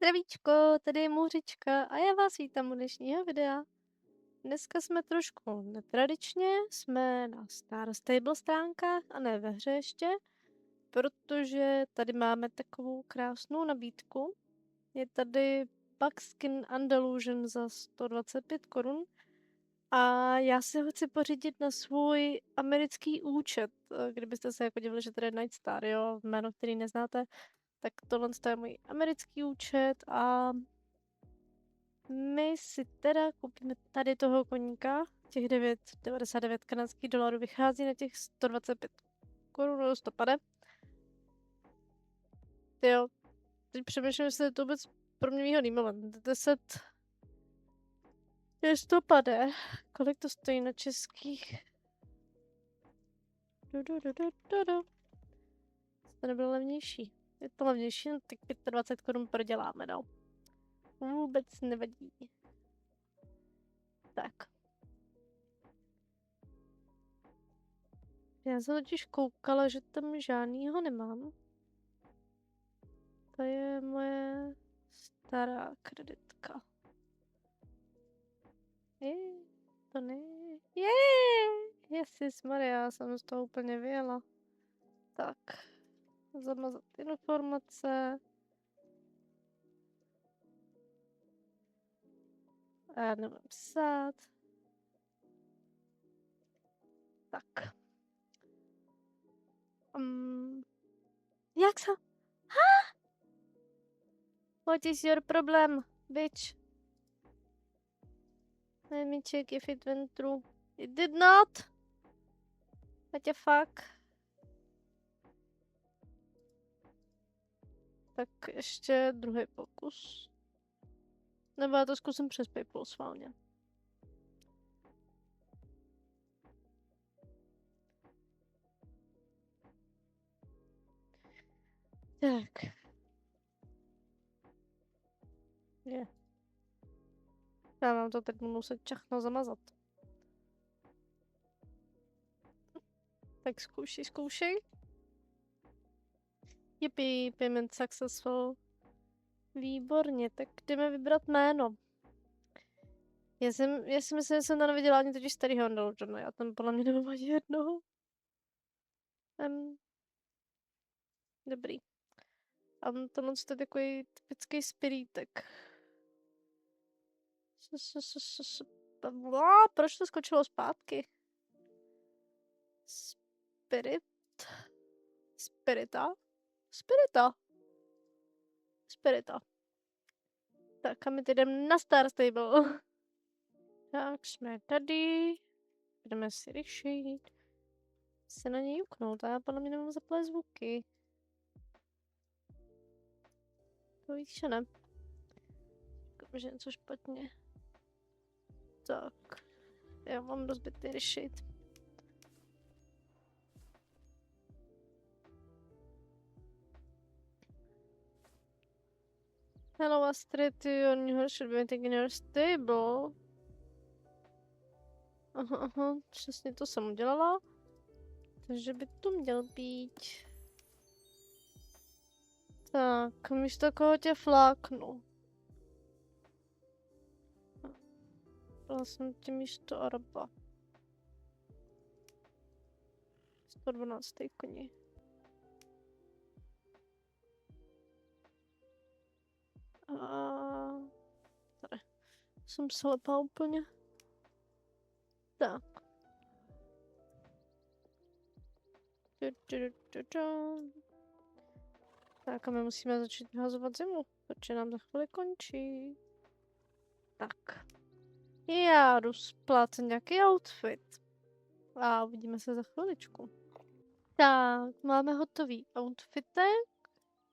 Zdravíčko, tady je Můřička a já vás vítám u dnešního videa. Dneska jsme trošku netradičně, jsme na Star Stable stránkách a ne ve hře ještě, protože tady máme takovou krásnou nabídku. Je tady Buckskin Andalusian za 125 korun a já si ho chci pořídit na svůj americký účet. Kdybyste se jako divili, že tady je Night Star, jo, jméno, který neznáte, tak tohle je můj americký účet a my si teda koupíme tady toho koníka, těch 9,99 kanadských dolarů vychází na těch 125 korun do listopade. Jo, teď přemýšlím, jestli je to vůbec pro mě výhodný moment. 10 listopade. Kolik to stojí na českých? To nebylo levnější. Je to levnější, no tak 25 korun proděláme, no. Vůbec nevadí. Tak. Já jsem totiž koukala, že tam žádnýho nemám. To je moje stará kreditka. To ne. Ježišmarja, já jsem z toho úplně vyjela. Tak. Zamazat informace. A já nemám psát. Tak. Jak se? What is your problem, bitch? Let me check if it went through. It did not. What the fuck? Tak ještě druhý pokus. Nebo já to zkusím přes PayPal schválně. Tak. Je. Já mám to teď muset všechno zamazat. Tak zkoušej. Yippee, payment successful. Výborně, tak jdeme vybrat jméno. Já si myslím, že jsem tam neviděla ani totiž starýho Andalusiana, já tam podle mě nemám ani jednoho. Dobrý. A tohle je takový typický spirítek. Proč to skočilo zpátky? Spirita. Tak a my teď jdeme na Star Stable. Tak jsme tady. Budeme si řešit. Se na něj juknout, a já podle mě nemám zaplé zvuky. To víš, že ne? Říkám, že něco špatně. Tak. Já mám rozbitý řešit. Hello Astrid, you should be waiting in your stable. Aha, přesně to jsem udělala. Takže by to měl být. Tak, místo koho tě fláknu. Dala jsem ti místo Araba. 112. koni. A tady. Jsem slepá úplně. Tak. Tak a my musíme začít vyhazovat zimu, protože nám za chvíli končí. Tak. Já jdu splácet nějaký outfit. A uvidíme se za chviličku. Tak, máme hotový outfitek.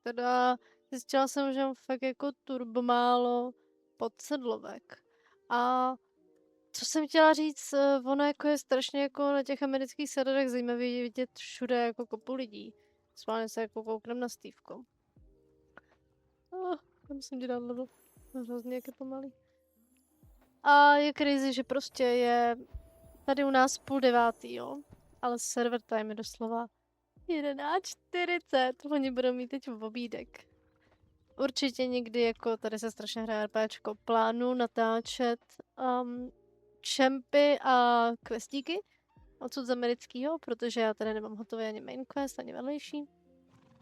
Teda zjistila jsem, že mám fakt jako turbo málo podsedlovek. A co jsem chtěla říct, ono jako je strašně jako na těch amerických serverech zajímavý vidět všude jako kopu lidí. Schválně se jako kouknem na Steveko. Musím ti dát level. Hrozně jak je pomalý. A je crazy, že prostě je tady u nás 8:30, jo. Ale server time je doslova 11:40. Oni budou mít teď obídek. určitě někdy jako tady se strašně hraje RPčko, plánu natáčet čempy a questíky odsud z amerického, protože já tady nemám hotový ani main quest, ani vedlejší.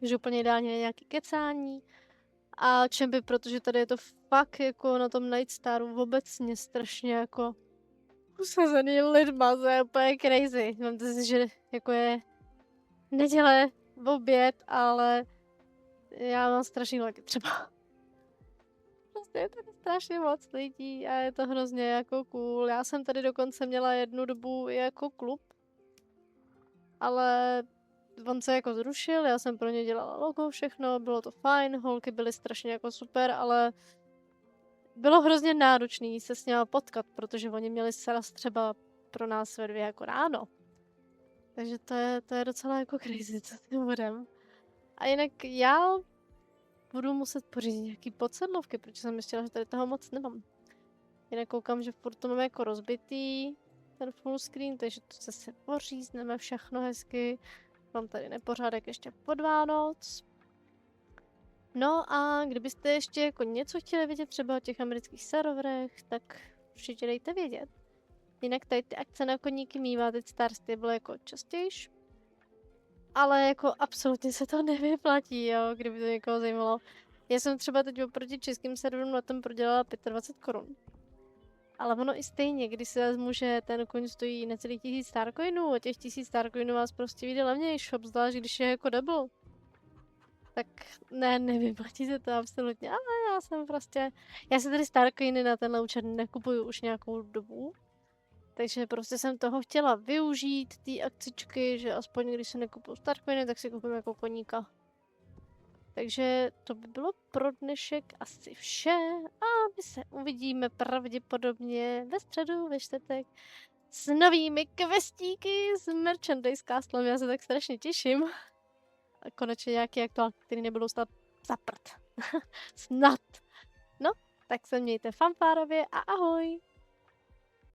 Takže úplně ideálně je nějaký kecání. A čempy, protože tady je to fakt jako na tom Night Staru obecně strašně jako usazený lidma, to je úplně crazy. Mám si, že jako je neděle, v oběd, ale já mám strašný laky třeba. Prostě je tady strašně moc lidí a je to hrozně jako cool. Já jsem tady dokonce měla jednu dobu i jako klub, ale on se jako zrušil, já jsem pro ně dělala logo, všechno, bylo to fajn, holky byly strašně jako super, ale bylo hrozně náročný se s nimi potkat, protože oni měli sraz třeba pro nás ve 2 jako ráno. Takže to je docela jako crazy, co tím budem. A jinak já budu muset pořídit nějaký podsedlovky, protože jsem myslela, že tady toho moc nemám. Jinak koukám, že furt to máme jako rozbitý, ten full screen, takže to zase pořízneme všechno hezky. Mám tady nepořádek ještě pod Vánoc. No a kdybyste ještě jako něco chtěli vědět třeba o těch amerických serverech, tak určitě dejte vědět. Jinak tady ty akce na koníky mívá teď Star Stable jako častějš. Ale jako absolutně se to nevyplatí, jo, kdyby to někoho zajímalo. Já jsem třeba teď oproti českým serverům na tom prodělala 25 korun. Ale ono i stejně, když se vezmu, že ten koň stojí necelých 1000 Starcoinů, a těch 1000 Starcoinů vás prostě vyjde levnější, obzvlášť když je jako double. Tak ne, nevyplatí se to absolutně, ale já si tady Starcoiny na tenhle účet nekupuju už nějakou dobu. Takže prostě jsem toho chtěla využít, ty akcičky, že aspoň když se nekupuju Starcoiny, tak si koupím jako koníka. Takže to by bylo pro dnešek asi vše a my se uvidíme pravděpodobně ve středu, ve čtvrtek s novými questíky s Merchandise Castlem. Já se tak strašně těším. A konečně nějaký aktuálky, který nebudou stát za prd. Snad. No, tak se mějte fanfárově a ahoj!